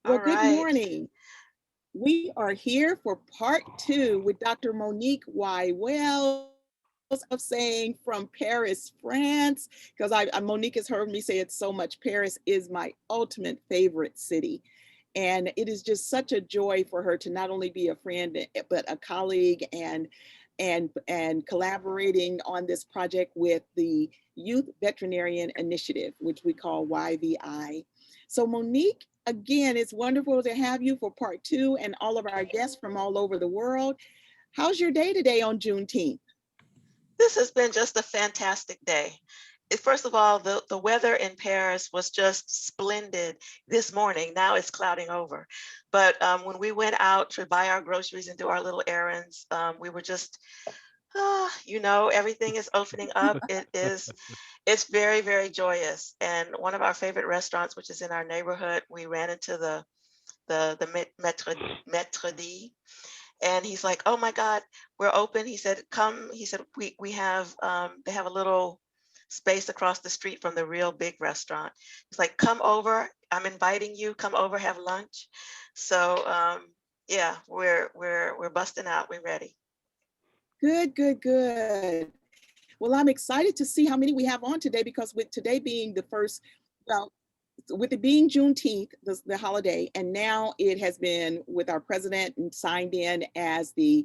Well, All good right. morning. We are here for part two with Dr. Monique Wells of saying from Paris, France, because Monique has heard me say it so much. Paris is my ultimate favorite city. And it is just such a joy for her to not only be a friend, but a colleague and collaborating on this project with the Youth Veterinarian Initiative, which we call YVI. So Monique, again, it's wonderful to have you for part two and all of our guests from all over the world. How's your day today on Juneteenth? This has been just a fantastic day. First of all, the weather in Paris was just splendid this morning. Now it's clouding over. But when we went out to buy our groceries and do our little errands, we were just, everything is opening up. It's very, very joyous. And one of our favorite restaurants, which is in our neighborhood, we ran into the Maître D, and he's like, "Oh my God, we're open." He said, "Come." He said, "We have they have a little space across the street from the real big restaurant." He's like, "Come over. I'm inviting you. Come over, have lunch." So yeah, we're busting out. We're ready. Good, good, good. Well, I'm excited to see how many we have on today because with today being the first, well, with it being Juneteenth, the holiday, and now it has been with our president and signed in as a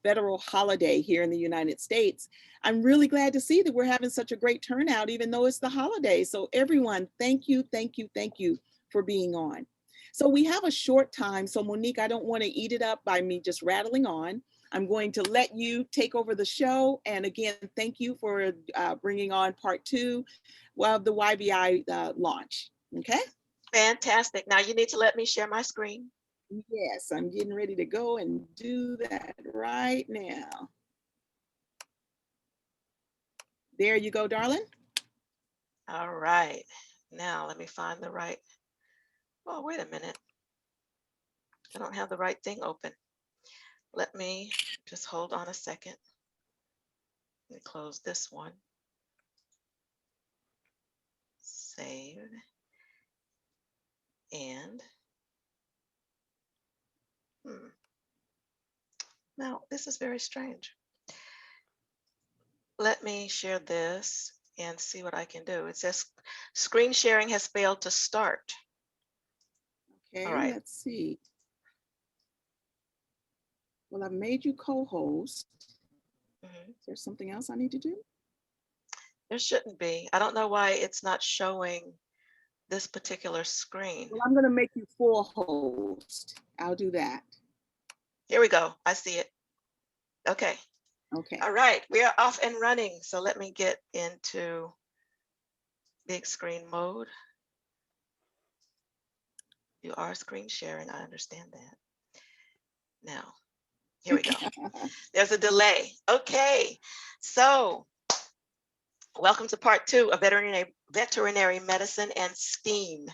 federal holiday here in the United States. I'm really glad to see that we're having such a great turnout, even though it's the holiday. So everyone, thank you, thank you, thank you for being on. So we have a short time. So Monique, I don't want to eat it up by me just rattling on. I'm going to let you take over the show. And again, thank you for bringing on part two of the YVI launch. Okay? Fantastic. Now you need to let me share my screen. Yes, I'm getting ready to go and do that right now. There you go, darling. All right. Now let me find the right. Oh, wait a minute. I don't have the right thing open. Let me just hold on a second. Let me close this one. Save. And now this is very strange. Let me share this and see what I can do. It says screen sharing has failed to start. All Okay, right. let's see. Well, I've made you co-host. Mhm. Is there something else I need to do? There shouldn't be. I don't know why it's not showing this particular screen. Well, I'm going to make you full host. I'll do that. Here we go. I see it. Okay. Okay. All right. We are off and running. So let me get into big screen mode. You are screen sharing. I understand that. Now, here we go. There's a delay. Okay. So welcome to part two of veterinary medicine and STEAM.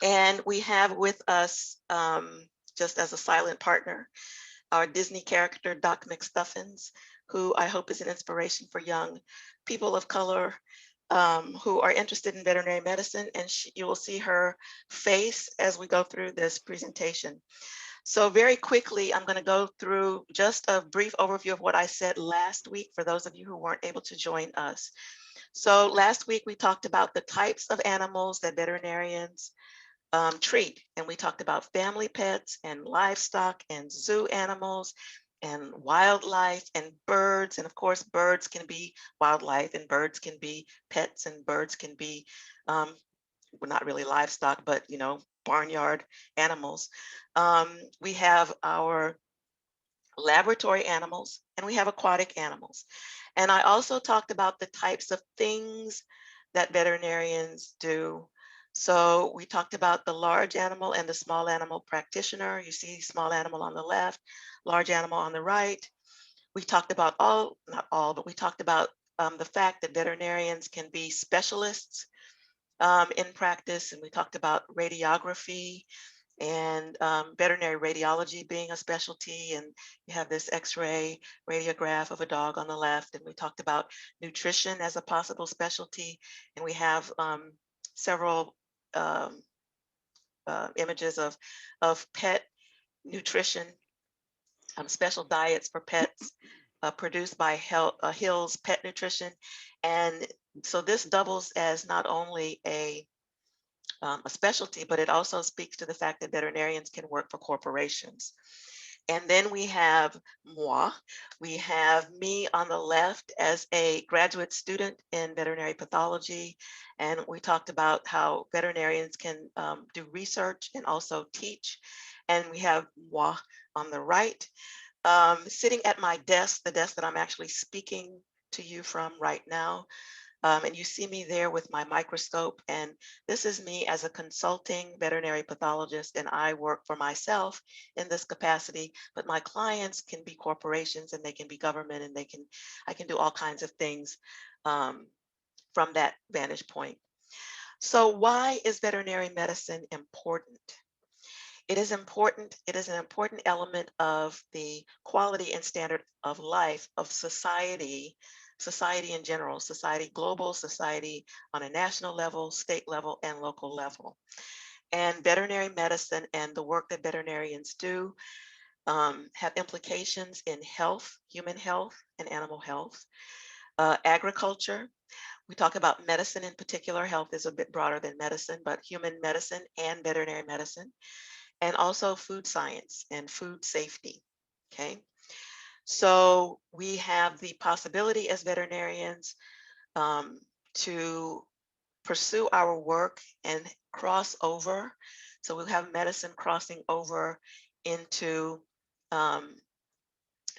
And we have with us, just as a silent partner, our Disney character, Doc McStuffins, who I hope is an inspiration for young people of color who are interested in veterinary medicine. And you will see her face as we go through this presentation. So very quickly, I'm going to go through just a brief overview of what I said last week for those of you who weren't able to join us. So last week, we talked about the types of animals that veterinarians treat. And we talked about family pets and livestock and zoo animals and wildlife and birds. And of course, birds can be wildlife and birds can be pets and birds can be, well, not really livestock, but, barnyard animals. We have our laboratory animals and we have aquatic animals. And I also talked about the types of things that veterinarians do. So we talked about the large animal and the small animal practitioner. You see small animal on the left, large animal on the right. We talked about not all, but we talked about the fact that veterinarians can be specialists in practice. And we talked about radiography and veterinary radiology being a specialty. And you have this X-ray radiograph of a dog on the left. And we talked about nutrition as a possible specialty. And we have several images of pet nutrition, special diets for pets produced by Hill's Pet Nutrition. And so this doubles as not only a specialty, but it also speaks to the fact that veterinarians can work for corporations. And then we have moi. We have me on the left as a graduate student in veterinary pathology. And we talked about how veterinarians can do research and also teach. And we have moi on the right. Sitting at my desk, the desk that I'm actually speaking to you from right now. And you see me there with my microscope. And this is me as a consulting veterinary pathologist. And I work for myself in this capacity, but my clients can be corporations and they can be government, and I can do all kinds of things from that vantage point. So why is veterinary medicine important? It is important. It is an important element of the quality and standard of life of society in general, society, global society on a national level, state level, and local level. And veterinary medicine and the work that veterinarians do have implications in health, human health, and animal health. Agriculture, we talk about medicine in particular. Health is a bit broader than medicine, but human medicine and veterinary medicine, and also food science and food safety. Okay. So we have the possibility as veterinarians to pursue our work and cross over. So we'll have medicine crossing over into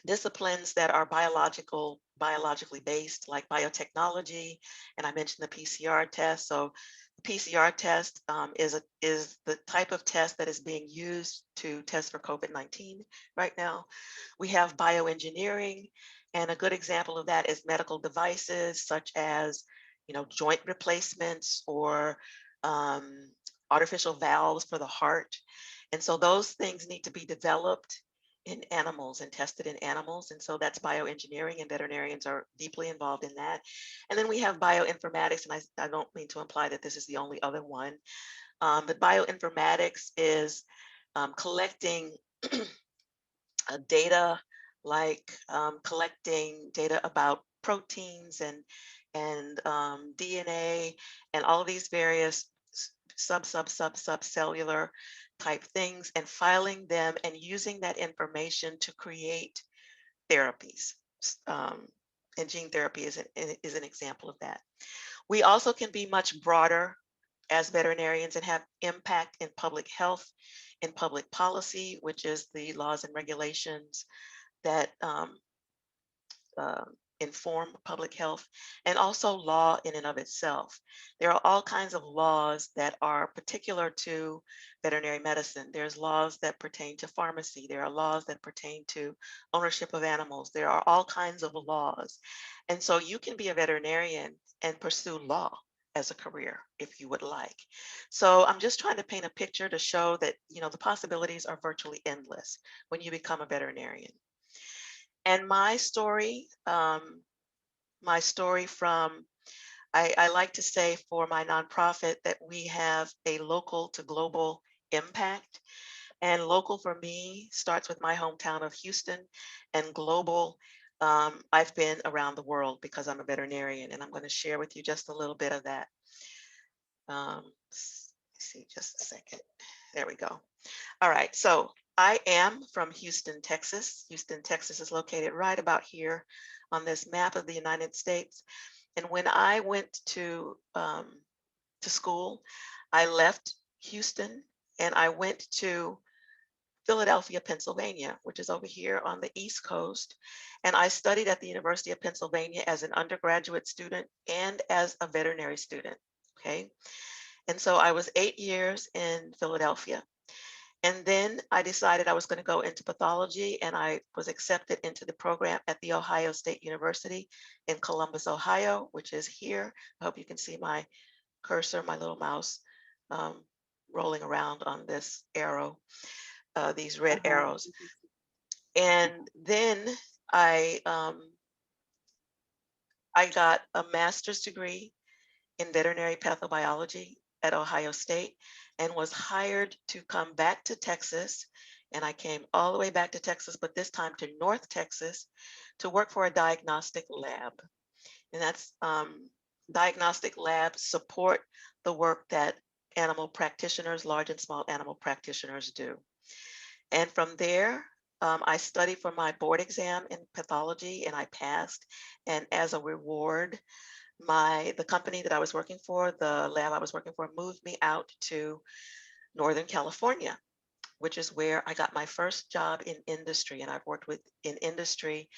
disciplines that are biologically based, like biotechnology. And I mentioned the PCR test. So the PCR test is the type of test that is being used to test for COVID-19 right now. We have bioengineering, and a good example of that is medical devices such as, joint replacements or artificial valves for the heart. And so those things need to be developed in animals and tested in animals. And so that's bioengineering, and veterinarians are deeply involved in that. And then we have bioinformatics, and I don't mean to imply that this is the only other one, but bioinformatics is collecting data, like collecting data about proteins and DNA and all of these various subcellular type things, and filing them and using that information to create therapies. And gene therapy is an example of that. We also can be much broader as veterinarians and have impact in public health, in public policy, which is the laws and regulations that inform public health, and also law in and of itself. There are all kinds of laws that are particular to veterinary medicine. There's laws that pertain to pharmacy. There are laws that pertain to ownership of animals. There are all kinds of laws. And so you can be a veterinarian and pursue law as a career if you would like. So I'm just trying to paint a picture to show that, the possibilities are virtually endless when you become a veterinarian. And my story from, I like to say for my nonprofit that we have a local to global impact. And local for me starts with my hometown of Houston, and global, I've been around the world because I'm a veterinarian, and I'm going to share with you just a little bit of that. Let's see, just a second. There we go. All right, so I am from Houston, Texas. Houston, Texas is located right about here on this map of the United States. And when I went to school, I left Houston and I went to Philadelphia, Pennsylvania, which is over here on the East Coast. And I studied at the University of Pennsylvania as an undergraduate student and as a veterinary student, okay? And so I was 8 years in Philadelphia. And then I decided I was going to go into pathology, and I was accepted into the program at The Ohio State University in Columbus, Ohio, which is here. I hope you can see my cursor, my little mouse rolling around on this arrow, these red arrows. And then I got a master's degree in veterinary pathobiology at Ohio State and was hired to come back to Texas. And I came all the way back to Texas, but this time to North Texas to work for a diagnostic lab. And that's diagnostic labs support the work that animal practitioners, large and small animal practitioners do. And from there, I studied for my board exam in pathology and I passed. And as a reward, the company that I was working for, the lab I was working for, moved me out to Northern California, which is where I got my first job in industry. And I've worked in industry.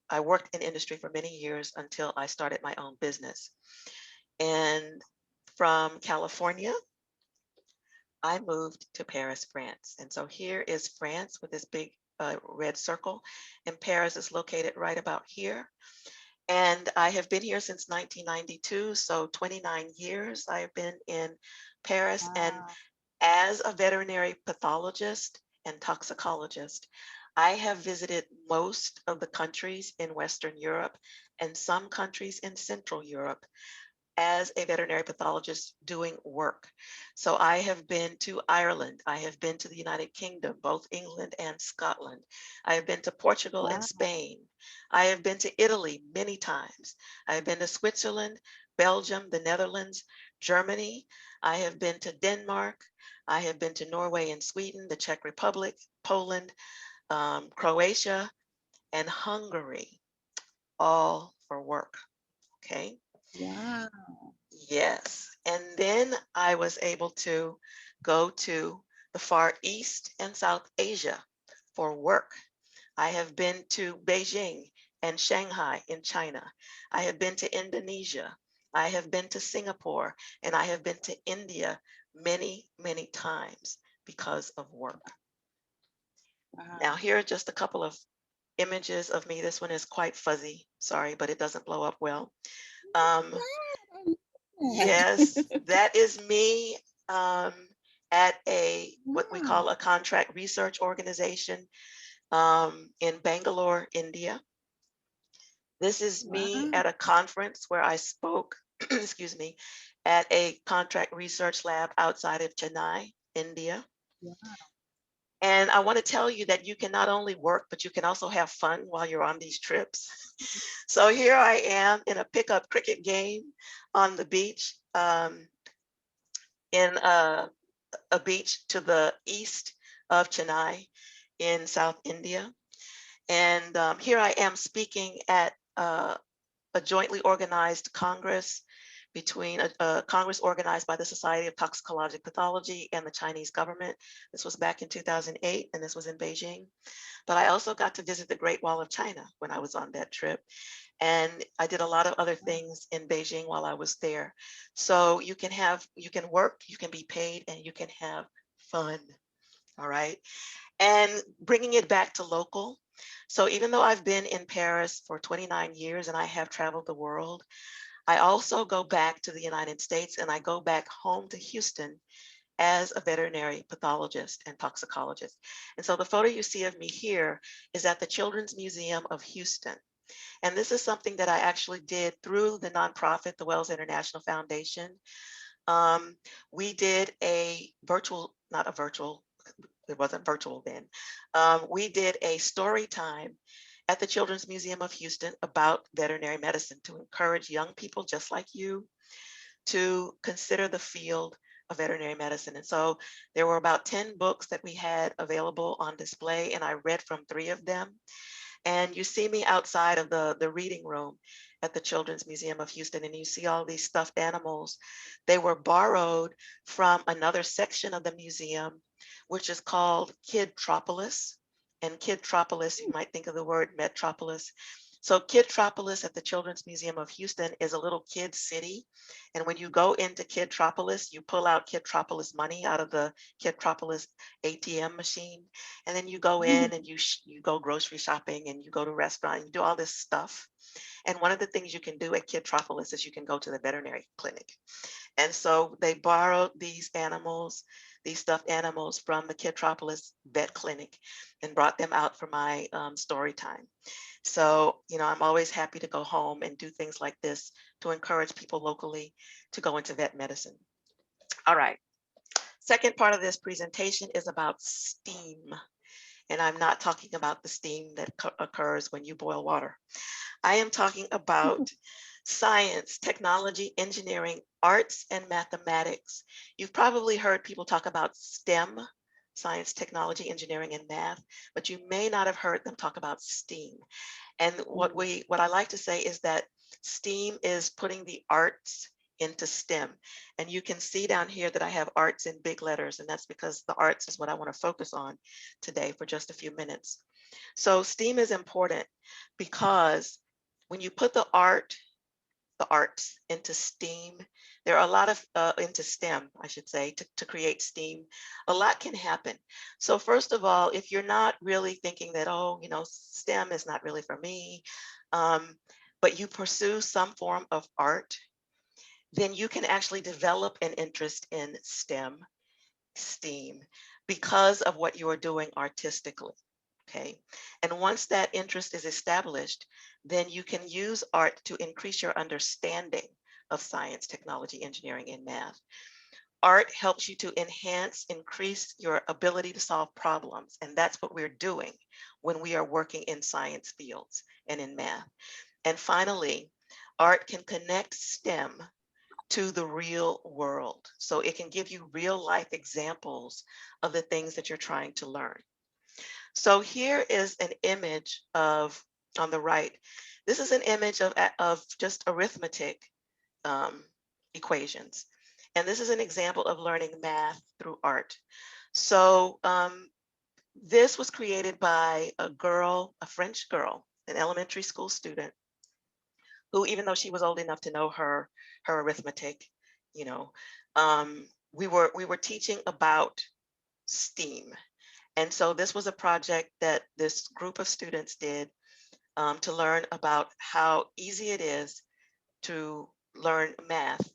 I worked in industry for many years until I started my own business. And from California, I moved to Paris, France. And so here is France with this big red circle. And Paris is located right about here. And I have been here since 1992. So 29 years I have been in Paris. And Wow. as a veterinary pathologist and toxicologist, I have visited most of the countries in Western Europe and some countries in Central Europe as a veterinary pathologist doing work. So I have been to Ireland, I have been to the United Kingdom, both England and Scotland. I have been to Portugal and Wow. Spain. I have been to Italy many times. I have been to Switzerland, Belgium, the Netherlands, Germany. I have been to Denmark. I have been to Norway and Sweden, the Czech Republic, Poland, Croatia, and Hungary, all for work. Okay. Wow. Yes. And then I was able to go to the Far East and South Asia for work. I have been to Beijing and Shanghai in China. I have been to Indonesia. I have been to Singapore and I have been to India many, many times because of work. Now, Wow. here are just a couple of images of me. This one is quite fuzzy. Sorry, but it doesn't blow up well. Um, Yes, That. that is me um, at what we call a Wow. contract research organization in Bangalore, India. This is me Wow. at a conference where I spoke, excuse me, at a contract research lab outside of Chennai, India. Wow. And I want to tell you that you can not only work, but you can also have fun while you're on these trips. So here I am in a pickup cricket game on the beach. In a beach to the east of Chennai in South India. And here I am speaking at a jointly organized Congress between a Congress organized by the Society of Toxicologic Pathology and the Chinese government. This was back in 2008, and this was in Beijing. But I also got to visit the Great Wall of China when I was on that trip. And I did a lot of other things in Beijing while I was there. So you can work, you can be paid, and you can have fun. All right. And bringing it back to local. So even though I've been in Paris for 29 years and I have traveled the world, I also go back to the United States and I go back home to Houston as a veterinary pathologist and toxicologist. And so the photo you see of me here is at the Children's Museum of Houston. And this is something that I actually did through the nonprofit, the Wells International Foundation. We did a virtual, not a virtual, it wasn't virtual then. We did a story time at the Children's Museum of Houston about veterinary medicine to encourage young people just like you to consider the field of veterinary medicine. And so there were about 10 books that we had available on display, and I read from 3 of them. And you see me outside of the reading room at the Children's Museum of Houston, and you see all these stuffed animals. They were borrowed from another section of the museum, which is called Kidtropolis. And Kidtropolis, you might think of the word metropolis. So Kidtropolis at the Children's Museum of Houston is a little kid city. And when you go into Kidtropolis, you pull out Kidtropolis money out of the Kidtropolis ATM machine. And then you go in and you go grocery shopping and you go to a restaurant and you do all this stuff. And one of the things you can do at Kidtropolis is you can go to the veterinary clinic. And so they borrowed these animals, these stuffed animals from the Kidtropolis vet clinic and brought them out for my story time. So, I'm always happy to go home and do things like this to encourage people locally to go into vet medicine. All right. Second part of this presentation is about STEAM. And I'm not talking about the steam that occurs when you boil water. I am talking about science, technology, engineering, arts, and mathematics. You've probably heard people talk about STEM, science, technology, engineering, and math, but you may not have heard them talk about STEAM. And what I like to say is that STEAM is putting the arts into STEM. And you can see down here that I have arts in big letters, and that's because the arts is what I want to focus on today for just a few minutes. So STEAM is important because when you put the arts into STEAM, there are a lot of, into STEM, I should say, to create STEAM, a lot can happen. So first of all, if you're not really thinking that, oh, you know, STEM is not really for me, but you pursue some form of art, then you can actually develop an interest in STEAM, because of what you are doing artistically. Okay. And once that interest is established, then you can use art to increase your understanding of science, technology, engineering, and math. Art helps you to increase your ability to solve problems. And that's what we're doing when we are working in science fields and in math. And finally, art can connect STEM to the real world. So it can give you real life examples of the things that you're trying to learn. So here is an image of, on the right, this is an image of just arithmetic equations. And this is an example of learning math through art. So this was created by a girl, a French girl, an elementary school student, who, even though she was old enough to know her arithmetic, you know, we were teaching about STEAM. And so this was a project that this group of students did to learn about how easy it is to learn math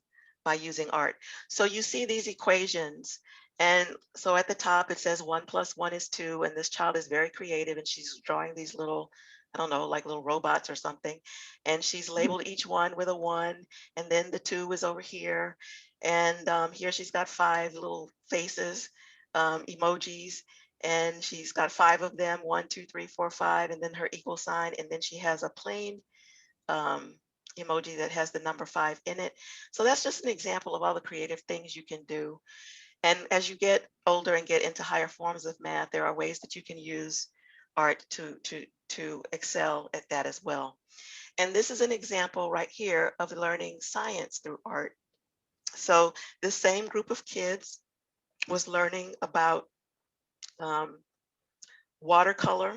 by using art. So you see these equations. And so at the top, it says 1 + 1 = 2. And this child is very creative, and she's drawing these little, I don't know, like little robots or something. And she's labeled each one with a 1. And then the 2 is over here. And here she's got 5 little faces, emojis. And she's got 5 of them, 1, 2, 3, 4, 5, and then her equal sign. And then she has a plain emoji that has the number 5 in it. So that's just an example of all the creative things you can do. And as you get older and get into higher forms of math, there are ways that you can use art to excel at that as well. And this is an example right here of learning science through art. So the same group of kids was learning about watercolor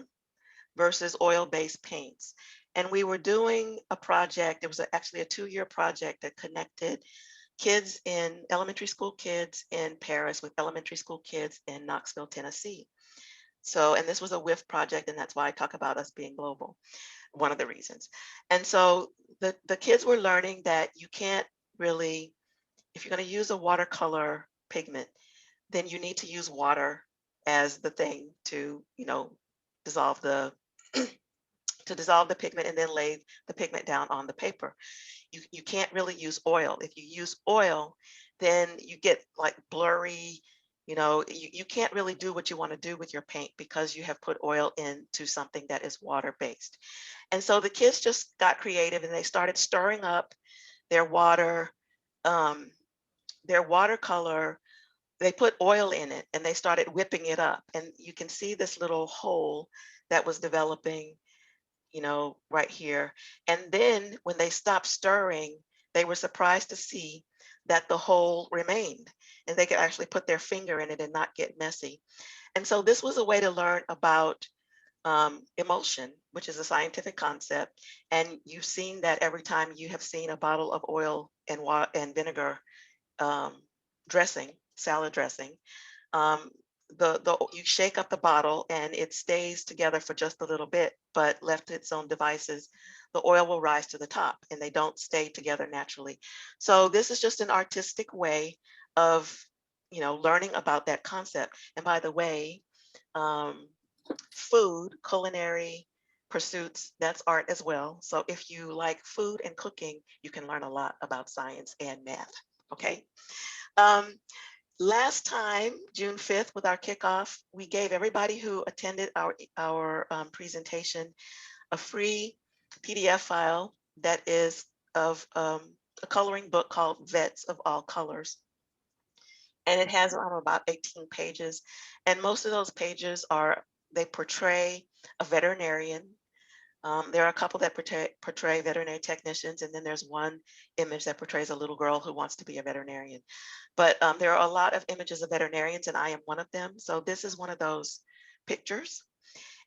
versus oil-based paints. And we were doing a project, it was actually a 2-year project that connected kids in elementary school kids in Paris with elementary school kids in Knoxville, Tennessee. So, and this was a WIF project, and that's why I talk about us being global, one of the reasons. And so the kids were learning that you can't really, if you're going to use a watercolor pigment, then you need to use water as the thing to, you know, dissolve the pigment and then lay the pigment down on the paper. You can't really use oil. If you use oil, then you get like blurry, you know, you can't really do what you want to do with your paint because you have put oil into something that is water-based. And so the kids just got creative and they started stirring up their watercolor. They put oil in it and they started whipping it up. And you can see this little hole that was developing, you know, right here. And then when they stopped stirring, they were surprised to see that the hole remained and they could actually put their finger in it and not get messy. And so this was a way to learn about emulsion, which is a scientific concept. And you've seen that every time you have seen a bottle of oil and water and vinegar dressing, salad dressing. You shake up the bottle and it stays together for just a little bit, but left to its own devices, the oil will rise to the top and they don't stay together naturally. So this is just an artistic way of, you know, learning about that concept. And by the way, food, culinary pursuits, that's art as well. So if you like food and cooking, you can learn a lot about science and math, okay? Last time, June 5th, with our kickoff, we gave everybody who attended our presentation a free PDF file that is of a coloring book called Vets of All Colors. And it has about 18 pages. And most of those pages they portray a veterinarian. There are a couple that portray veterinary technicians, and then there's one image that portrays a little girl who wants to be a veterinarian. But there are a lot of images of veterinarians, and I am one of them. So this is one of those pictures.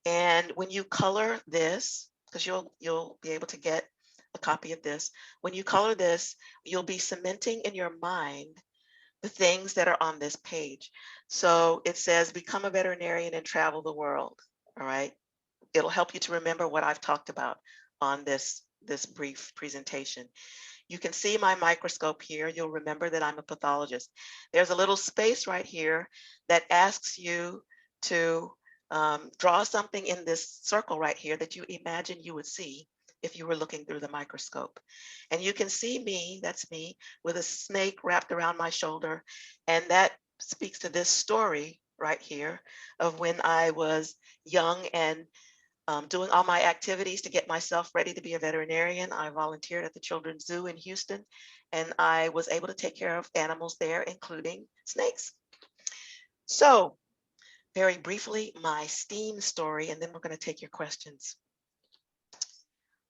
And when you color this, because you'll be able to get a copy of this, when you color this, you'll be cementing in your mind the things that are on this page. So it says, become a veterinarian and travel the world. All right. It'll help you to remember what I've talked about on this brief presentation. You can see my microscope here. You'll remember that I'm a pathologist. There's a little space right here that asks you to draw something in this circle right here that you imagine you would see if you were looking through the microscope. And you can see me, that's me, with a snake wrapped around my shoulder. And that speaks to this story right here of when I was young and doing all my activities to get myself ready to be a veterinarian. I volunteered at the Children's Zoo in Houston, and I was able to take care of animals there, including snakes. So very briefly, my STEAM story, and then we're going to take your questions.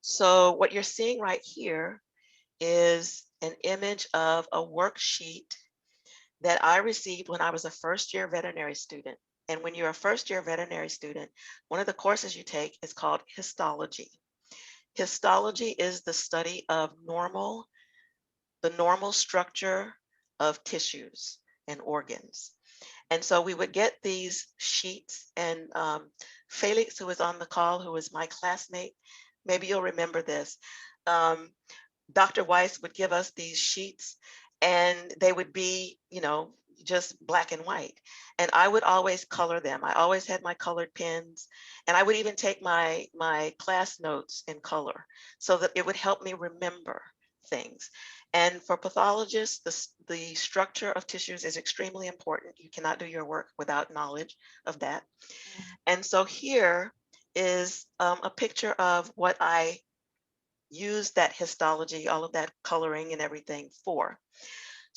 So what you're seeing right here is an image of a worksheet that I received when I was a first-year veterinary student. And when you're a first-year veterinary student, one of the courses you take is called histology. Histology is the study of the normal structure of tissues and organs. And so we would get these sheets, and Felix, who was on the call, who was my classmate, maybe you'll remember this. Dr. Weiss would give us these sheets, and they would be, just black and white. And I would always color them. I always had my colored pens, and I would even take my class notes in color so that it would help me remember things. And for pathologists, the structure of tissues is extremely important. You cannot do your work without knowledge of that. And so here is a picture of what I used that histology, all of that coloring and everything for.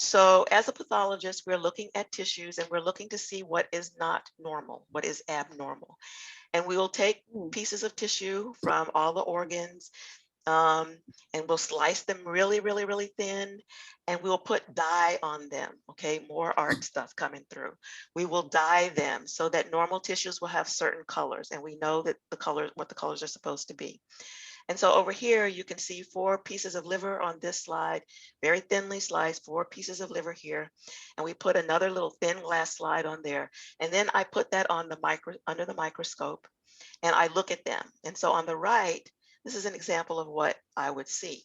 So as a pathologist, we're looking at tissues and we're looking to see what is not normal, what is abnormal. And we will take pieces of tissue from all the organs, and we'll slice them really, really, really thin, and we'll put dye on them. Okay, more art stuff coming through. We will dye them so that normal tissues will have certain colors, and we know that what the colors are supposed to be. And so over here, you can see 4 pieces of liver on this slide, very thinly sliced, 4 pieces of liver here. And we put another little thin glass slide on there. And then I put that on under the microscope, and I look at them. And so on the right, this is an example of what I would see.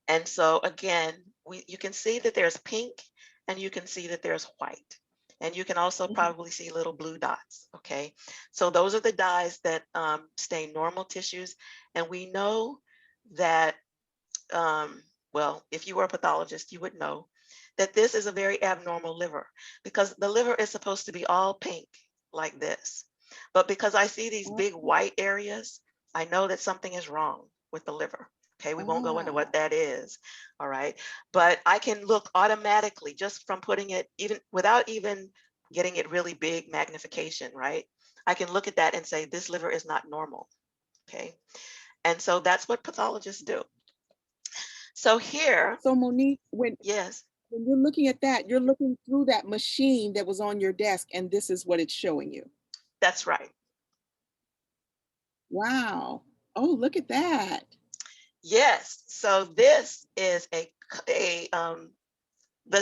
And so again, you can see that there's pink, and you can see that there's white. And you can also probably see little blue dots, okay? So those are the dyes that stain normal tissues. And we know that, well, if you were a pathologist, you would know that this is a very abnormal liver, because the liver is supposed to be all pink like this. But because I see these big white areas, I know that something is wrong with the liver. Okay, we won't go into what that is, all right? But I can look automatically just from putting it, even without even getting it really big magnification, right? I can look at that and say, this liver is not normal, okay? And so that's what pathologists do. So here. So Monique, yes. When you're looking at that, you're looking through that machine that was on your desk, and this is what it's showing you. That's right. Wow. Oh, look at that. Yes. So this is the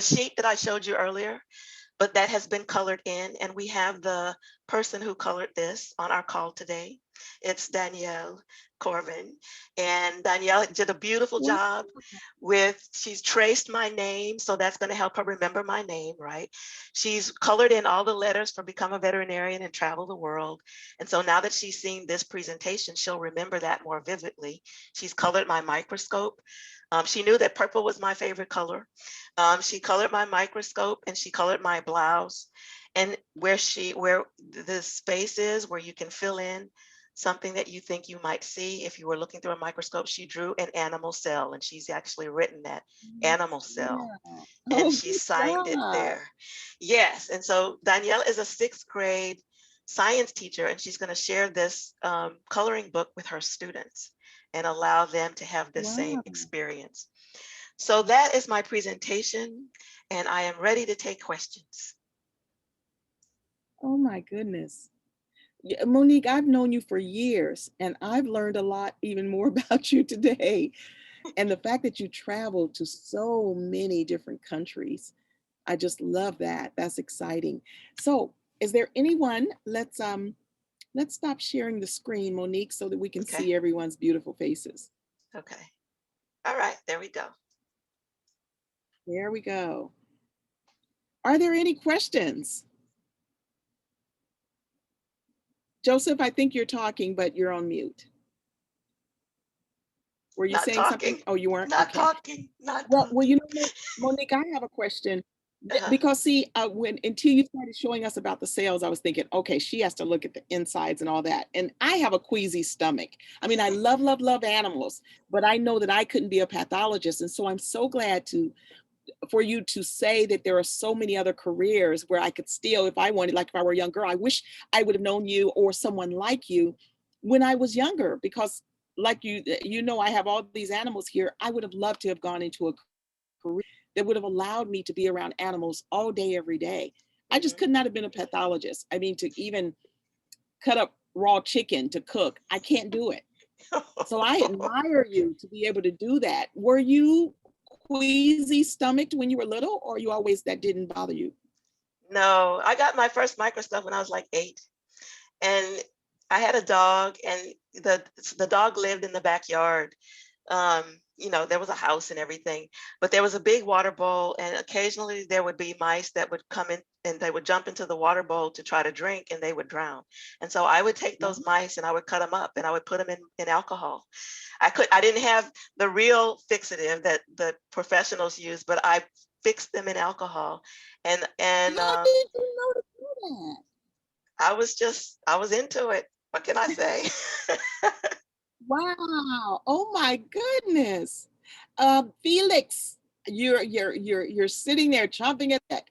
sheet that I showed you earlier, but that has been colored in, and we have the person who colored this on our call today. It's Danielle Corbin. And Danielle did a beautiful Wow. job she's traced my name. So that's going to help her remember my name, right? She's colored in all the letters for Become a Veterinarian and Travel the World. And so now that she's seen this presentation, she'll remember that more vividly. She's colored my microscope. She knew that purple was my favorite color. She colored my microscope and she colored my blouse. And where the space is where you can fill in something that you think you might see if you were looking through a microscope, she drew an animal cell, and she's actually written that animal cell, Yeah. and Oh, she good signed it job. there. Yes, and so Danielle is a 6th grade science teacher, and she's going to share this coloring book with her students and allow them to have the same Wow. experience. So that is my presentation, and I am ready to take questions. Oh my goodness. Yeah, Monique, I've known you for years and I've learned a lot even more about you today. And the fact that you traveled to so many different countries, I just love that. That's exciting. So, is there anyone, let's stop sharing the screen, Monique, so that we can Okay, see everyone's beautiful faces. okay. All right, there we go. There we go. Are there any questions? Joseph, I think you're talking, but you're on mute. Were you Not saying something? talking, Oh, you weren't? not Okay. talking, not Well, talking. Monique, I have a question. Uh-huh. Because see, when until you started showing us about the sales, I was thinking, okay, she has to look at the insides and all that. And I have a queasy stomach. I mean, I love, love, love animals, but I know that I couldn't be a pathologist. And so I'm so glad for you to say that there are so many other careers where I could still, if I wanted, like if I were a young girl, I wish I would have known you or someone like you when I was younger, because like I have all these animals here. I would have loved to have gone into a career that would have allowed me to be around animals all day, every day. I just Mhm. could not have been a pathologist. I mean, to even cut up raw chicken to cook, I can't do it. So I admire you to be able to do that. Were you queasy stomached when you were little, or you always that didn't bother you? No, I got my first microscope when I was like 8, and I had a dog, and the dog lived in the backyard. There was a house and everything, but there was a big water bowl, and occasionally there would be mice that would come in and they would jump into the water bowl to try to drink, and they would drown. And so I would take those mice and I would cut them up and I would put them in alcohol. I didn't have the real fixative that the professionals use, but I fixed them in alcohol, and How did you know to do that? I was into it. What can I say? Wow! Oh my goodness, Felix, you're sitting there chomping at that.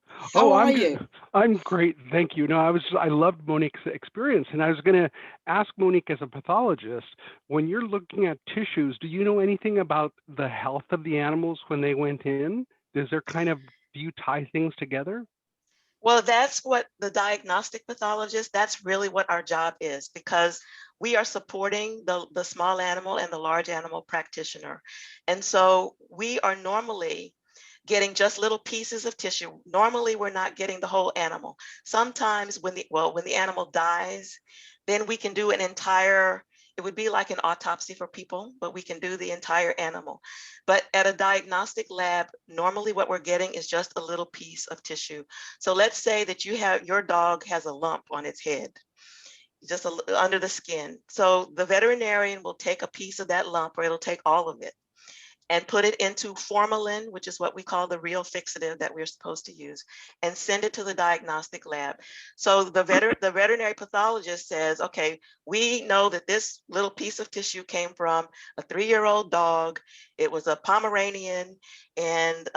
How Oh, are I'm you? good. I'm great, thank you. No, I loved Monique's experience, and I was going to ask Monique, as a pathologist, when you're looking at tissues, do you know anything about the health of the animals when they went in? Do you tie things together? Well, that's what the diagnostic pathologist, that's really what our job is, because we are supporting the small animal and the large animal practitioner. And so we are normally getting just little pieces of tissue. Normally, we're not getting the whole animal. Sometimes when the animal dies, then we can do an entire, it would be like an autopsy for people, but we can do the entire animal. But at a diagnostic lab, normally what we're getting is just a little piece of tissue. So let's say that your dog has a lump on its head, just under the skin. So the veterinarian will take a piece of that lump, or it'll take all of it, and put it into formalin, which is what we call the real fixative that we're supposed to use, and send it to the diagnostic lab. So the veterinary pathologist says, okay, we know that this little piece of tissue came from a 3-year-old dog. It was a Pomeranian, and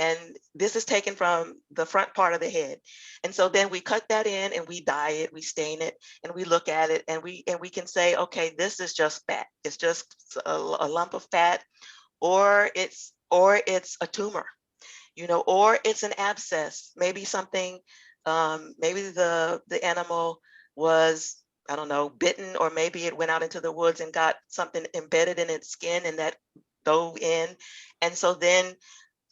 and this is taken from the front part of the head. And so then we cut that in and we dye it, we stain it, and we look at it, and we can say, okay, this is just fat. It's just a lump of fat, or it's a tumor, or it's an abscess, maybe something, maybe the animal was, I don't know, bitten, or maybe it went out into the woods and got something embedded in its skin, and that dove in. And so then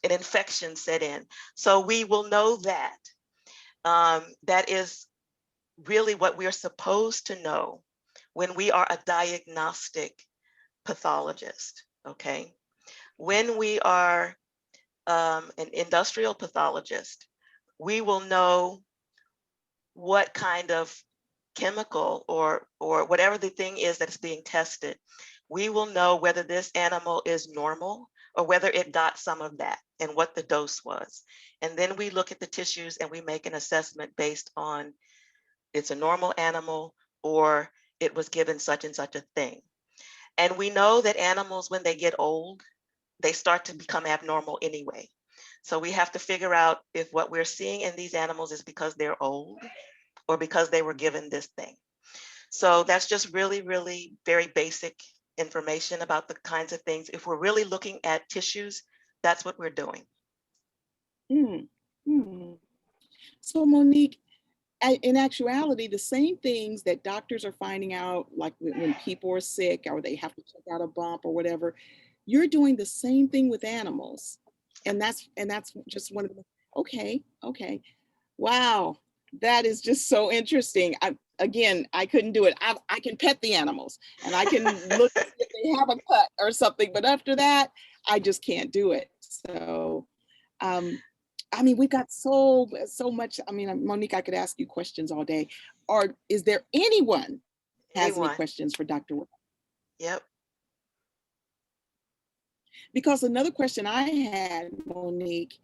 an infection set in. So we will know that. That is really what we're supposed to know when we are a diagnostic pathologist, okay? When we are an industrial pathologist, we will know what kind of chemical or whatever the thing is that's being tested. We will know whether this animal is normal or whether it got some of that and what the dose was. And then we look at the tissues and we make an assessment based on it's a normal animal or it was given such and such a thing. And we know that animals, when they get old, they start to become abnormal anyway. So we have to figure out if what we're seeing in these animals is because they're old or because they were given this thing. So that's just really, really very basic information about the kinds of things. If we're really looking at tissues, that's what we're doing. Mm, mm. So Monique, in actuality, the same things that doctors are finding out, like when people are sick or they have to check out a bump or whatever, you're doing the same thing with animals. And that's just one of the, okay. Wow. That is just so interesting. Again, I couldn't do it. I can pet the animals and I can look if they have a cut or something, but after that, I just can't do it. So, I mean, we've got so much. I mean, Monique, I could ask you questions all day. Or is there anyone has any questions for Dr. Wells? Yep. Because another question I had, Monique,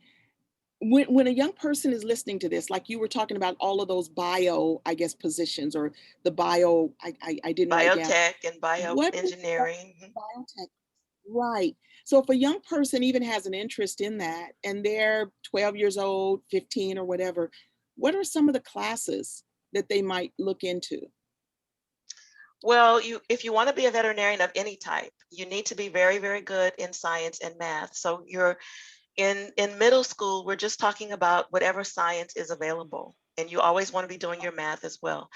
when a young person is listening to this, like you were talking about all of those bio, I guess, positions or the bio, I didn't write down. Biotech and bioengineering. Biotech, right. So if a young person even has an interest in that and they're 12 years old, 15 or whatever, what are some of the classes that they might look into? Well, if you want to be a veterinarian of any type, you need to be very, very good in science and math. So you're in middle school, we're just talking about whatever science is available. And you always want to be doing your math as well.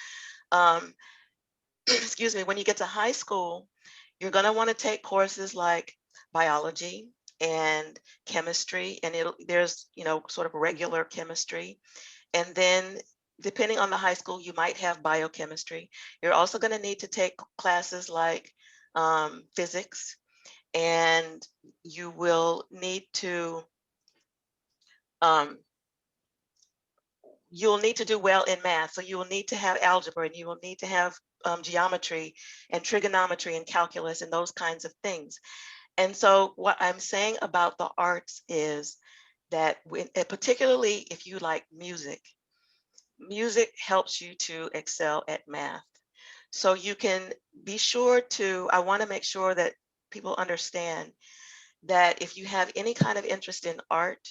Excuse me, when you get to high school, you're going to want to take courses like biology and chemistry, and there's, you know, sort of regular chemistry. And then depending on the high school, you might have biochemistry. You're also going to need to take classes like physics, and you will need to you'll need to do well in math. So you will need to have algebra, and you will need to have geometry and trigonometry and calculus and those kinds of things. And so what I'm saying about the arts is that particularly if you like music, music helps you to excel at math. So you can be sure to, I want to make sure that people understand that if you have any kind of interest in art,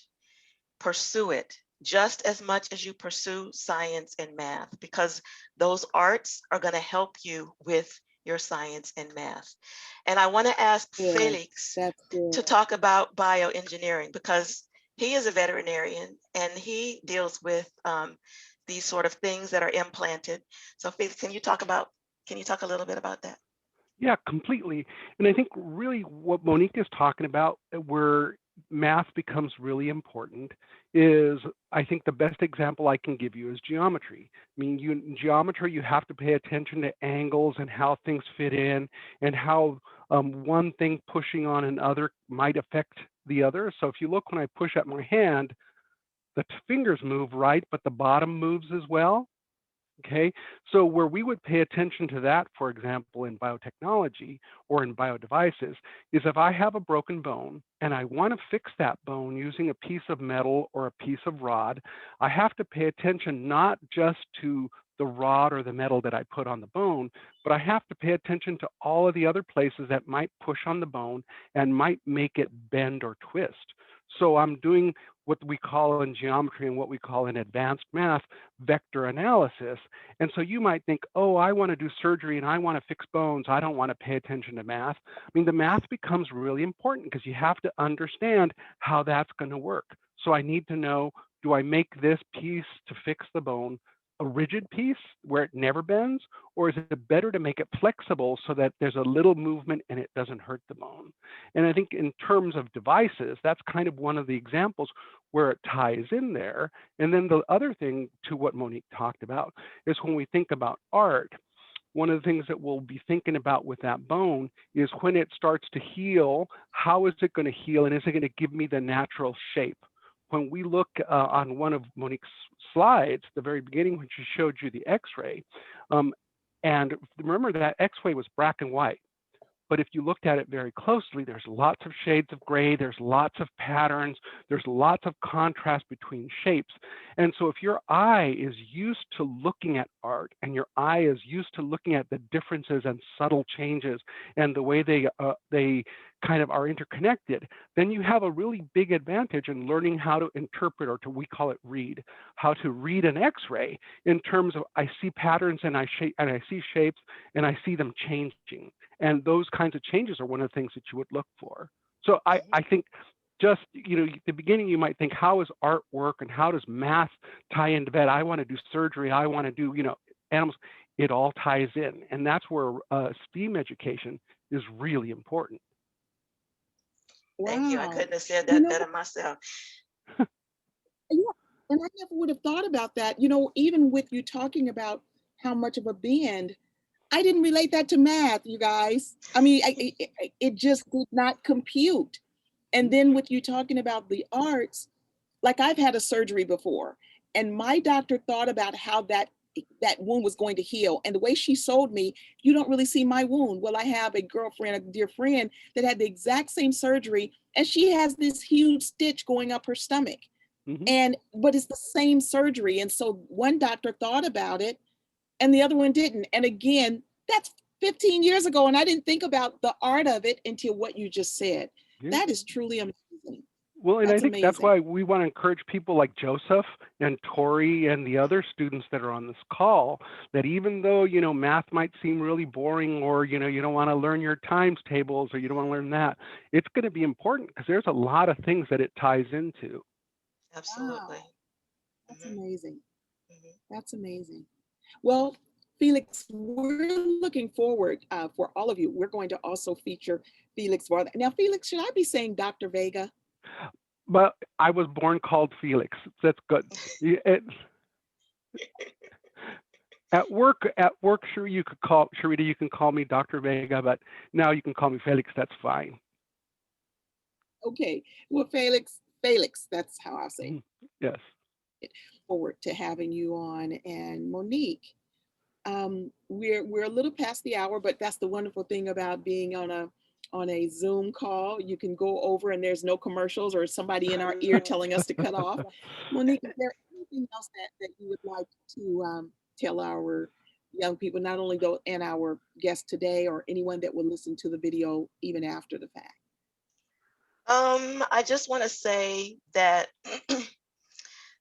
pursue it just as much as you pursue science and math, because those arts are going to help you with your science and math. And I want to ask Felix to talk about bioengineering, because he is a veterinarian and he deals with these sort of things that are implanted. So Felix, can you talk a little bit about that? Yeah, completely. And I think really what Monique is talking about, where math becomes really important, is I think the best example I can give you is geometry. I mean, in geometry, you have to pay attention to angles and how things fit in and how one thing pushing on another might affect the other. So if you look when I push at my hand, the fingers move right, but the bottom moves as well. Okay, so where we would pay attention to that, for example, in biotechnology or in biodevices, is if I have a broken bone and I want to fix that bone using a piece of metal or a piece of rod, I have to pay attention not just to the rod or the metal that I put on the bone, but I have to pay attention to all of the other places that might push on the bone and might make it bend or twist. So I'm doing what we call in geometry and what we call in advanced math, vector analysis. And so you might think, oh, I want to do surgery and I want to fix bones. I don't want to pay attention to math. I mean, the math becomes really important because you have to understand how that's going to work. So I need to know, do I make this piece to fix the bone a rigid piece where it never bends, or is it better to make it flexible so that there's a little movement and it doesn't hurt the bone? And I think in terms of devices, that's kind of one of the examples where it ties in there. And then the other thing to what Monique talked about is when we think about art, one of the things that we'll be thinking about with that bone is when it starts to heal, how is it going to heal, and is it going to give me the natural shape? When we look on one of Monique's slides, the very beginning when she showed you the x-ray, and remember that x-ray was black and white. But if you looked at it very closely, there's lots of shades of gray, there's lots of patterns, there's lots of contrast between shapes. And so if your eye is used to looking at art and your eye is used to looking at the differences and subtle changes and the way they kind of are interconnected, then you have a really big advantage in learning how to interpret, or we call it read, how to read an x-ray in terms of I see patterns and I see shapes and I see them changing. And those kinds of changes are one of the things that you would look for. So I think just, at the beginning, you might think, how is art work and how does math tie into vet? I want to do surgery. I want to do, animals. It all ties in. And that's where STEAM education is really important. Thank you. I Wow. couldn't have said that better myself. Yeah, and I never would have thought about that. Even with you talking about how much of a bend, I didn't relate that to math, you guys. I mean, it just did not compute. And then with you talking about the arts, like I've had a surgery before, and my doctor thought about how that wound was going to heal. And the way she sold me, you don't really see my wound. Well, I have a girlfriend, a dear friend, that had the exact same surgery, and she has this huge stitch going up her stomach. But it's the same surgery. And so one doctor thought about it and the other one didn't. And again, that's 15 years ago. And I didn't think about the art of it until what you just said. Yeah. That is truly amazing. Well, and I think that's why we want to encourage people like Joseph and Tori and the other students that are on this call, that even though, math might seem really boring, or, you don't want to learn your times tables, or you don't want to learn that, it's going to be important because there's a lot of things that it ties into. Absolutely. Wow. That's amazing. That's amazing. Well, Felix, we're looking forward for all of you. We're going to also feature Felix. Now, Felix, should I be saying Dr. Vega? But I was born called Felix. That's good. At work, sure, Sharita, you can call me Dr. Vega, but now you can call me Felix. That's fine. Okay. Well, Felix, that's how I say. Yes. Forward to having you on. And Monique, we're a little past the hour, but that's the wonderful thing about being on a Zoom call. You can go over and there's no commercials or somebody in our ear telling us to cut off. Monique, is there anything else that you would like to tell our young people, not only though and our guests today, or anyone that will listen to the video even after the fact? I just want to say that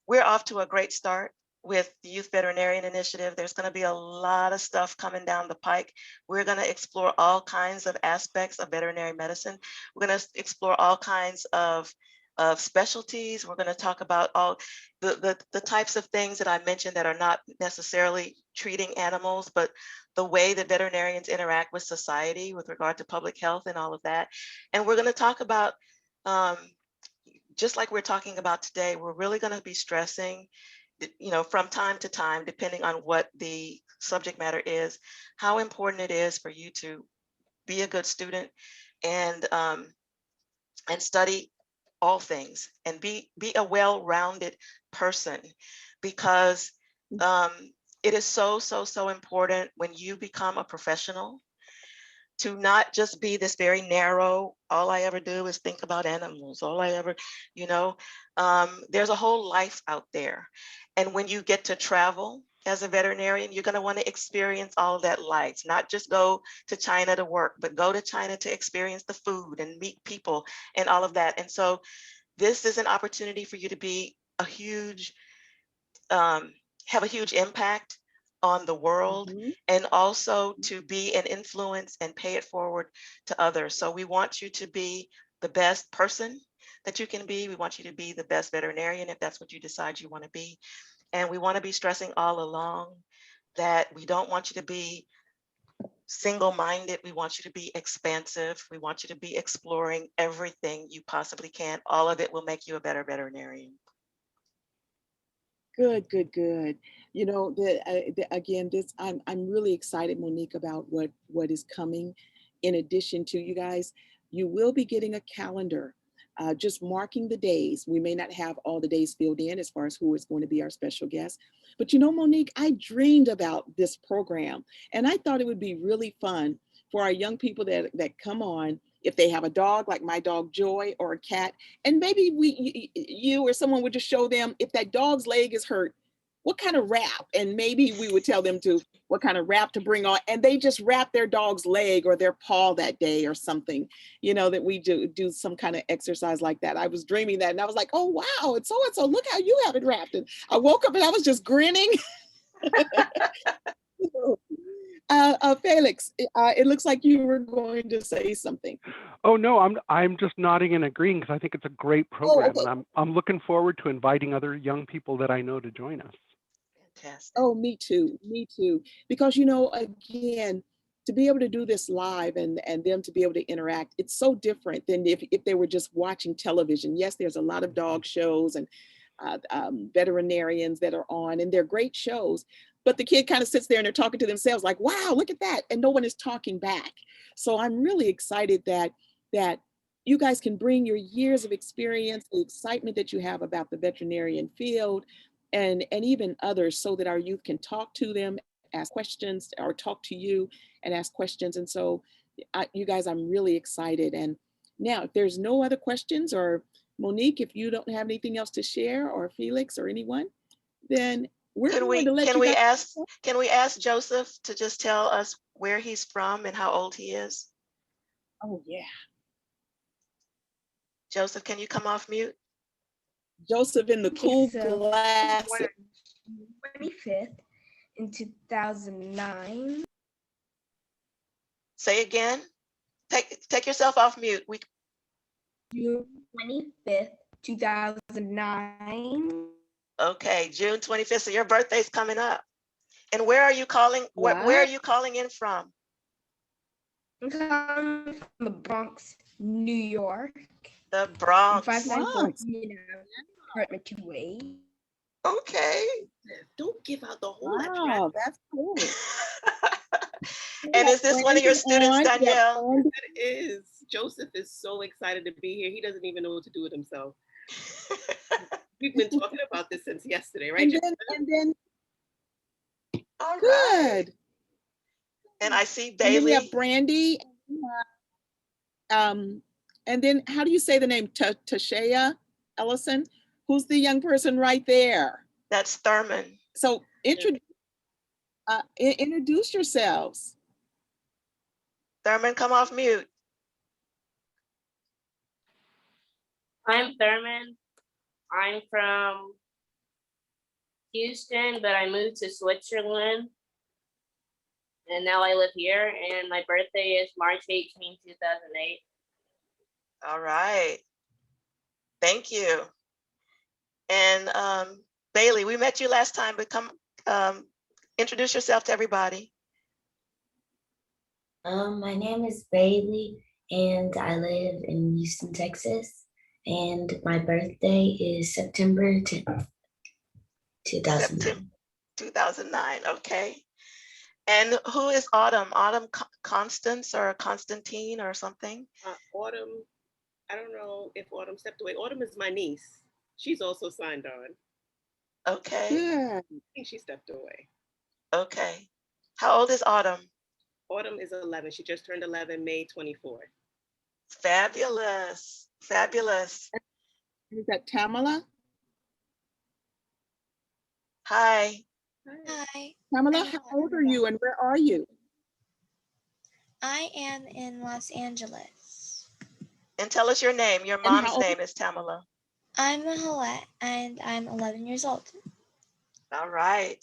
we're off to a great start with the Youth Veterinarian Initiative. There's going to be a lot of stuff coming down the pike. We're going to explore all kinds of aspects of veterinary medicine. We're going to explore all kinds of specialties. We're going to talk about all the types of things that I mentioned that are not necessarily treating animals, but the way that veterinarians interact with society with regard to public health and all of that. And we're going to talk about, just like we're talking about today, we're really going to be stressing, from time to time, depending on what the subject matter is, how important it is for you to be a good student and study all things and be a well-rounded person, because it is so important when you become a professional to not just be this very narrow, all I ever do is think about animals, all I ever, there's a whole life out there. And when you get to travel as a veterinarian, you're going to want to experience all of that life, not just go to China to work, but go to China to experience the food and meet people and all of that. And so this is an opportunity for you to be have a huge impact on the world, and also to be an influence and pay it forward to others. So we want you to be the best person that you can be. We want you to be the best veterinarian if that's what you decide you want to be. And we want to be stressing all along that we don't want you to be single-minded. We want you to be expansive. We want you to be exploring everything you possibly can. All of it will make you a better veterinarian. Good, good, good. You know, again, I'm really excited, Monique, about what is coming. In addition to, you guys, you will be getting a calendar, just marking the days. We may not have all the days filled in as far as who is going to be our special guest, but you know, Monique, I dreamed about this program, and I thought it would be really fun for our young people that come on. If they have a dog like my dog Joy, or a cat, and maybe you or someone would just show them, if that dog's leg is hurt, what kind of wrap, and maybe we would tell them to what kind of wrap to bring on, and they just wrap their dog's leg or their paw that day or something, you know, that we do some kind of exercise like that. I was dreaming that, and I was like, oh wow, it's so and so, look how you have it wrapped. And I woke up and I was just grinning. Felix, it looks like you were going to say something. Oh no, I'm just nodding and agreeing because I think it's a great program, okay. and I'm looking forward to inviting other young people that I know to join us. Fantastic. Oh, me too. Me too. Because, you know, again, to be able to do this live and them to be able to interact, it's so different than if they were just watching television. Yes, there's a lot of dog shows and veterinarians that are on, and they're great shows. But the kid kind of sits there and they're talking to themselves like, wow, look at that. And no one is talking back. So I'm really excited that you guys can bring your years of experience, the excitement that you have about the veterinarian field, and even others, so that our youth can talk to them, ask questions, or talk to you and ask questions. And so you guys, I'm really excited. And now, if there's no other questions, or Monique, if you don't have anything else to share, or Felix or anyone, then we're going to let you guys. Can we ask Joseph to just tell us where he's from and how old he is? Oh yeah. Joseph, can you come off mute? Joseph in the cool glasses. 25th in 2009. Say again. Take yourself off mute. June 25th, 2009. Okay, June 25th. So your birthday's coming up. And where are you calling? Where are you calling in from? I'm calling from the Bronx, New York. The Bronx. 594 apartment 2A. Okay. Don't give out the whole address. Wow, that's cool. And is this one of your students, Danielle? It is. Joseph is so excited to be here. He doesn't even know what to do with himself. We've been talking about this since yesterday, right? And then all good. Right. And I see Bailey. And then we have Brandy. And then how do you say the name? Tashea Ellison? Who's the young person right there? That's Thurman. So introduce yourselves. Thurman, come off mute. I'm Thurman. I'm from Houston, but I moved to Switzerland. And now I live here, and my birthday is March 18, 2008. All right. Thank you. And Bailey, we met you last time, but come introduce yourself to everybody. My name is Bailey, and I live in Houston, Texas. And my birthday is September 10th, 2009. 2009, okay. And who is Autumn? Autumn Constance or Constantine or something? Autumn, I don't know if Autumn stepped away. Autumn is my niece. She's also signed on. Okay. Yeah. I think she stepped away. Okay. How old is Autumn? Autumn is 11. She just turned 11, May 24th. Fabulous. Fabulous. Is that Tamala? Hi. Hi. Tamala, how old are you and where are you? I am in Los Angeles. And tell us your name. Your mom's name is Tamala. I'm Mahalette and I'm 11 years old. All right.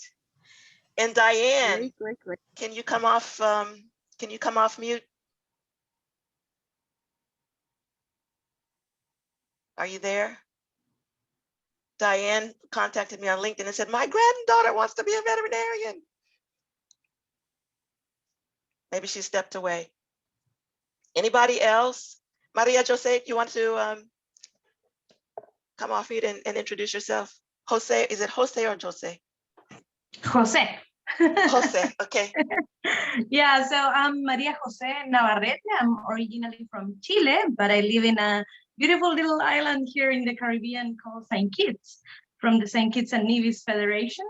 And Diane, great. can you come off mute? Are you there? Diane contacted me on LinkedIn and said, my granddaughter wants to be a veterinarian. Maybe she stepped away. Anybody else? Maria Jose, you want to come off mute and introduce yourself? Jose, is it Jose or Jose? Jose. Jose, okay. Yeah, so I'm Maria Jose Navarrete. I'm originally from Chile, but I live in a beautiful little island here in the Caribbean called St. Kitts, from the St. Kitts and Nevis Federation.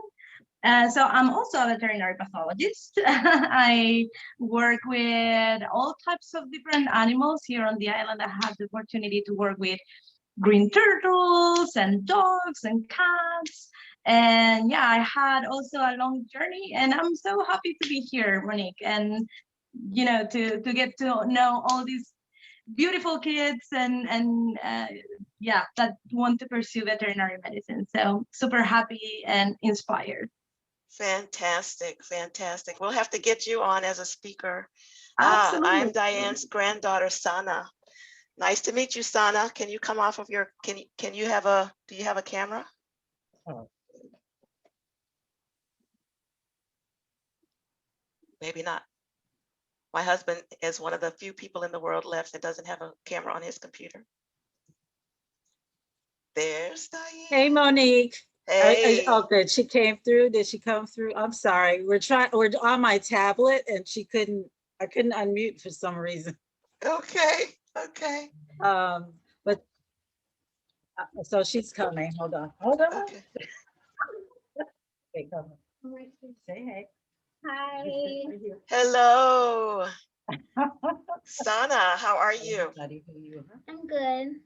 So I'm also a veterinary pathologist. I work with all types of different animals here on the island. I have the opportunity to work with green turtles and dogs and cats. And yeah, I had also a long journey, and I'm so happy to be here, Monique, and you know, to get to know all these beautiful kids and yeah, that want to pursue veterinary medicine. So super happy and inspired. Fantastic, fantastic. We'll have to get you on as a speaker. Absolutely. I'm Diane's granddaughter, Sana. Nice to meet you, Sana. Can you come off of your, can you have a, do you have a camera? Oh. Maybe not. My husband is one of the few people in the world left that doesn't have a camera on his computer. There's Diane. Hey, Monique. Hey. Oh, good. She came through. Did she come through? I'm sorry. We're on my tablet and I couldn't unmute for some reason. Okay. Okay. But so she's coming. Hold on. Okay. Okay, come on. Say hey. Hi. Hello. Sana, how are you? I'm good.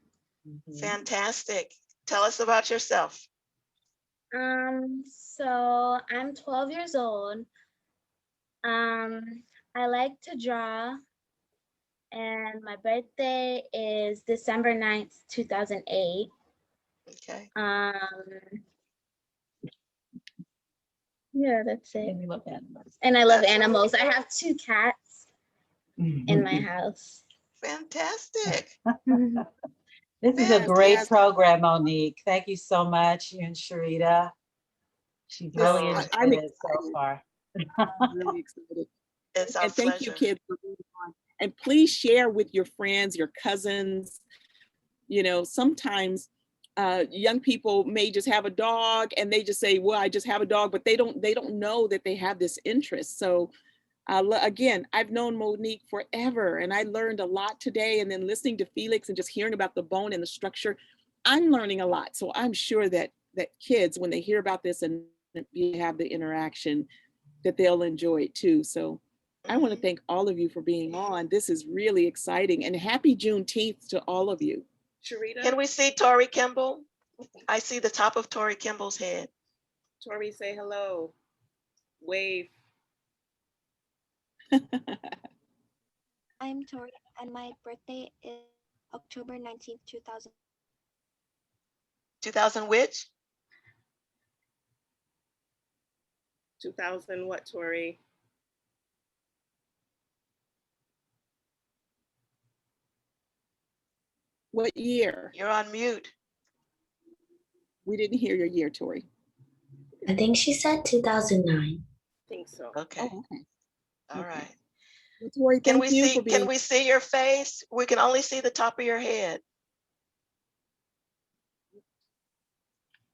Fantastic. Tell us about yourself. So I'm 12 years old. I like to draw, and my birthday is December 9th, 2008. Okay. Yeah, that's it. And we love animals. And I love animals. I have 2 cats in my house. Fantastic. This is a great program, Monique. Thank you so much, you and Sharita. She's really enjoyed it so far. I'm really excited. It's our and thank pleasure. you, kids, for being on. And please share with your friends, your cousins. You know, sometimes young people may just have a dog and they just say, well, I just have a dog, but they don't know that they have this interest. So again, I've known Monique forever, and I learned a lot today. And then listening to Felix and just hearing about the bone and the structure, I'm learning a lot. So I'm sure that kids, when they hear about this and you have the interaction, that they'll enjoy it too. So I want to thank all of you for being on. This is really exciting, and happy Juneteenth to all of you. Sharita, Can we see Tori Kimball? I see the top of Tori Kimball's head. Tori, say hello. Wave. I'm Tori, and my birthday is October 19th, 2000. 2000 which? 2000 what, Tori? What year? You're on mute. We didn't hear your year, Tori. I think she said 2009. I think so. Okay. Oh, okay. All right. Well, Tori, Can thank you for being. Can we see your face? We can only see the top of your head.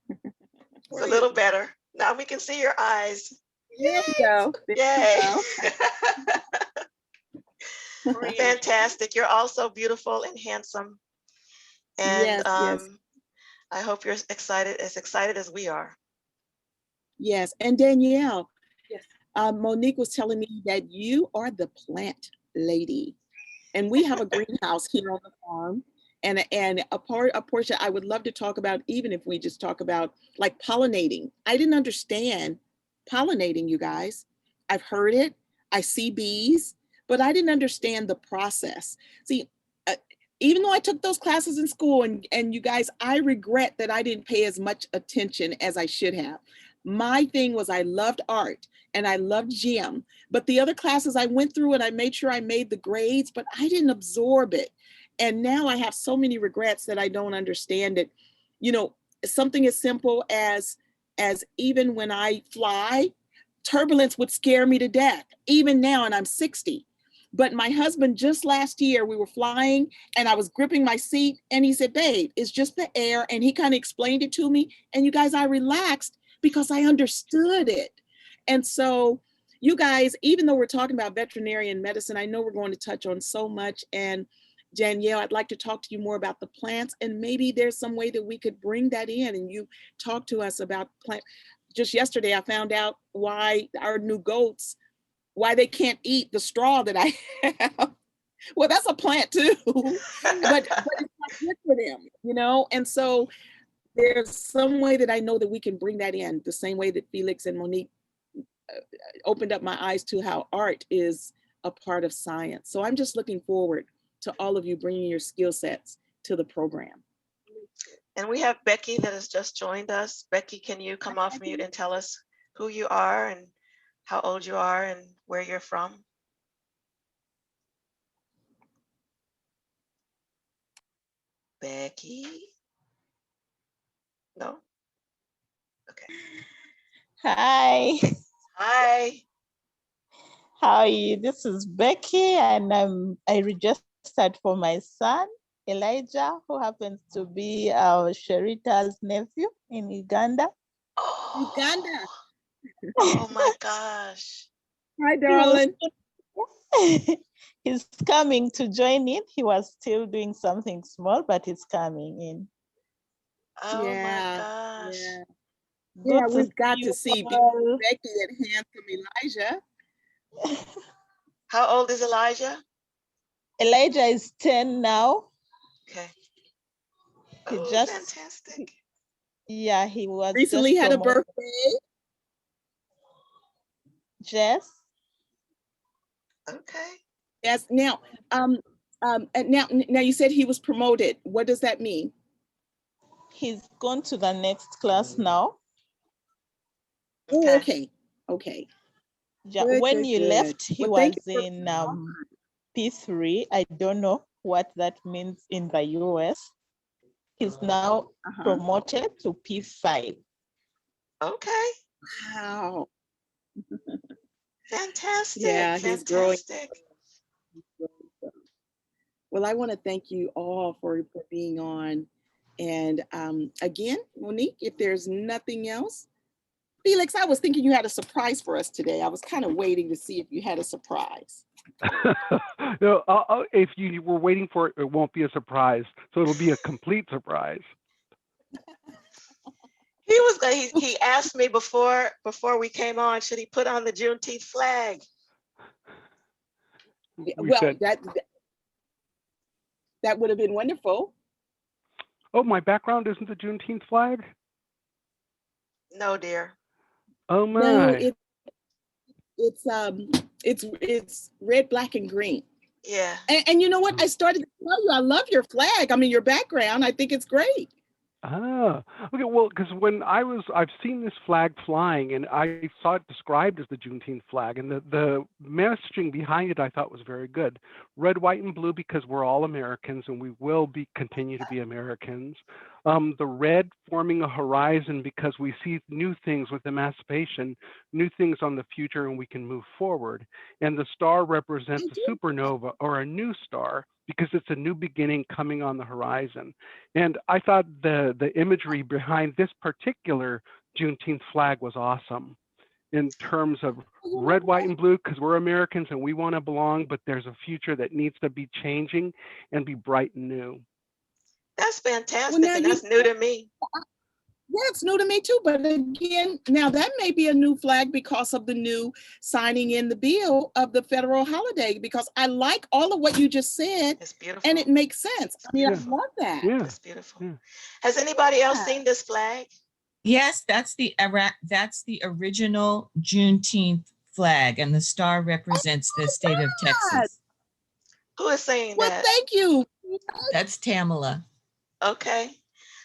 It's a little better. Now we can see your eyes. There we go. Yay. Tori, Fantastic. You're also beautiful and handsome. And Yes, yes. I hope you're excited as we are. Yes, and Danielle, yes. Monique was telling me that you are the plant lady, and we have a greenhouse here on the farm, and a portion I would love to talk about, even if we just talk about like pollinating. I didn't understand pollinating, you guys. I've heard it, I see bees, but I didn't understand the process. See, even though I took those classes in school, and you guys, I regret that I didn't pay as much attention as I should have. My thing was I loved art and I loved gym, but the other classes I went through and I made sure I made the grades, but I didn't absorb it. And now I have so many regrets that I don't understand it. You know, something as simple as even when I fly, turbulence would scare me to death, even now, and I'm 60. But my husband, just last year, we were flying and I was gripping my seat and he said, babe, it's just the air. And he kind of explained it to me. And you guys, I relaxed because I understood it. And so you guys, even though we're talking about veterinarian medicine, I know we're going to touch on so much. And Danielle, I'd like to talk to you more about the plants, and maybe there's some way that we could bring that in and you talk to us about plant. Just yesterday, I found out why our new goats, why they can't eat the straw that I have. Well, that's a plant too, but it's not good for them, you know? And so there's some way that I know that we can bring that in, the same way that Felix and Monique opened up my eyes to how art is a part of science. So I'm just looking forward to all of you bringing your skill sets to the program. And we have Becky that has just joined us. Becky, can you come off mute and tell us who you are and how old you are and where you're from? Becky? No? Okay. Hi. Hi. How are you? This is Becky, and I registered for my son, Elijah, who happens to be our Sherita's nephew in Uganda. Oh, Uganda. Oh my gosh. Hi, darling. He's coming to join in. He was still doing something small, but he's coming in. Oh Yeah, my gosh. yeah. Good Yeah, to we've see got you to see all. Becky and handsome Elijah. How old is Elijah? Elijah is 10 now. Okay. He Oh, just, fantastic. yeah, he was Recently just had a promoted. birthday. Jess? Okay. Yes. Now, and now you said he was promoted. What does that mean? He's gone to the next class now. Oh, okay. Okay. Yeah, Good, when good, you good. left, he Well, thank was you in P3. I don't know what that means in the US. He's now promoted to P5. Okay. Wow. Fantastic. Yeah, he's growing. Fantastic. Well, I want to thank you all for being on. And again, Monique, if there's nothing else, Felix, I was thinking you had a surprise for us today. I was kind of waiting to see if you had a surprise. No, if you were waiting for it, it won't be a surprise. So it'll be a complete surprise. He asked me before we came on, should he put on the Juneteenth flag? Well, that would have been wonderful. Oh, my background isn't the Juneteenth flag? No, dear. Oh my. No, it's red, black, and green. Yeah. And you know what? I started to tell you, I love your flag. I mean, your background. I think it's great. Ah, okay. Well, because I've seen this flag flying, and I saw it described as the Juneteenth flag, and the messaging behind it I thought was very good. Red, white, and blue because we're all Americans, and we will continue to be Americans. The red forming a horizon because we see new things with emancipation, new things on the future, and we can move forward. And the star represents a supernova or a new star because it's a new beginning coming on the horizon. And I thought the imagery behind this particular Juneteenth flag was awesome in terms of red, white, and blue, because we're Americans and we want to belong, but there's a future that needs to be changing and be bright and new. That's fantastic, and that's new to me. Yeah, it's new to me too. But again, now that may be a new flag because of the new signing in the bill of the federal holiday, because I like all of what you just said. It's beautiful. And it makes sense. I mean, I love that. Yeah. It's beautiful. Yeah. Has anybody else seen this flag? Yes, that's the original Juneteenth flag, and the star represents the state of Texas. Who is saying that? Well, thank you. That's Tamala. Okay.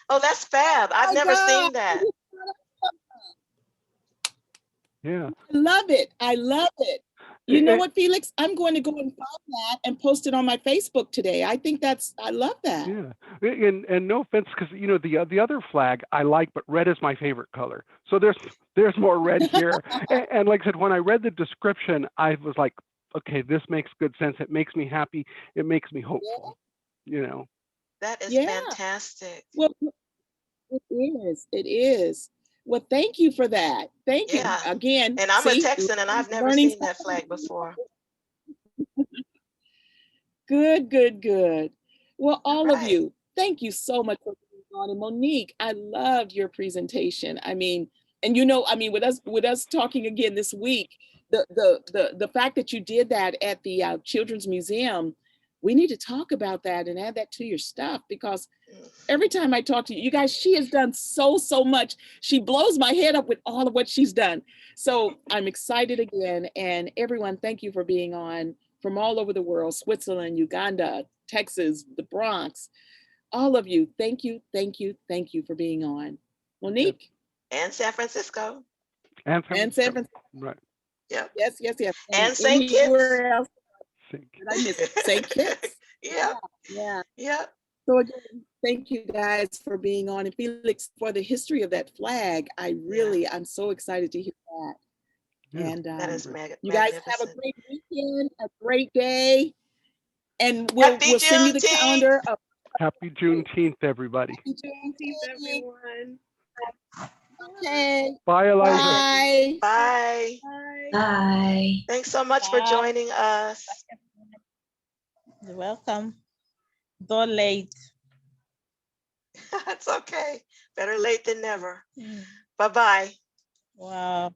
Oh, that's fab. I've never seen that. Yeah. I love it. I love it. You know what, Felix? I'm going to go and find that and post it on my Facebook today. I think I love that. Yeah, and no offense, because the other flag I like, but red is my favorite color. So there's more red here. and like I said, when I read the description, I was like, okay, this makes good sense. It makes me happy. It makes me hopeful. That is fantastic. Well, it is. It is. Well, thank you for that. Thank you again. And I'm a Texan, and I've never seen that flag before. Good, good, good. Well, all of you, thank you so much for being on. And Monique, I loved your presentation. I mean, and with us talking again this week, the fact that you did that at the Children's Museum, we need to talk about that and add that to your stuff, because every time I talk to you guys, she has done so much. She blows my head up with all of what she's done. So I'm excited again. And everyone, thank you for being on from all over the world, Switzerland, Uganda, Texas, the Bronx, all of you. Thank you, thank you, thank you for being on. Monique. And San Francisco. And San Francisco. Right. Yep. Yes. And St. Kitts. Else did I miss St. Kitts? Yeah. So again, thank you guys for being on. And Felix, for the history of that flag, I'm so excited to hear that. And that is you guys have a great weekend, a great day. And we'll send you the calendar. Happy Juneteenth, everybody. Happy Juneteenth, everyone. Okay. Bye, Elijah. Bye. Bye. Thanks so much for joining us. You're welcome. Though late. That's okay. Better late than never. Bye-bye. Wow.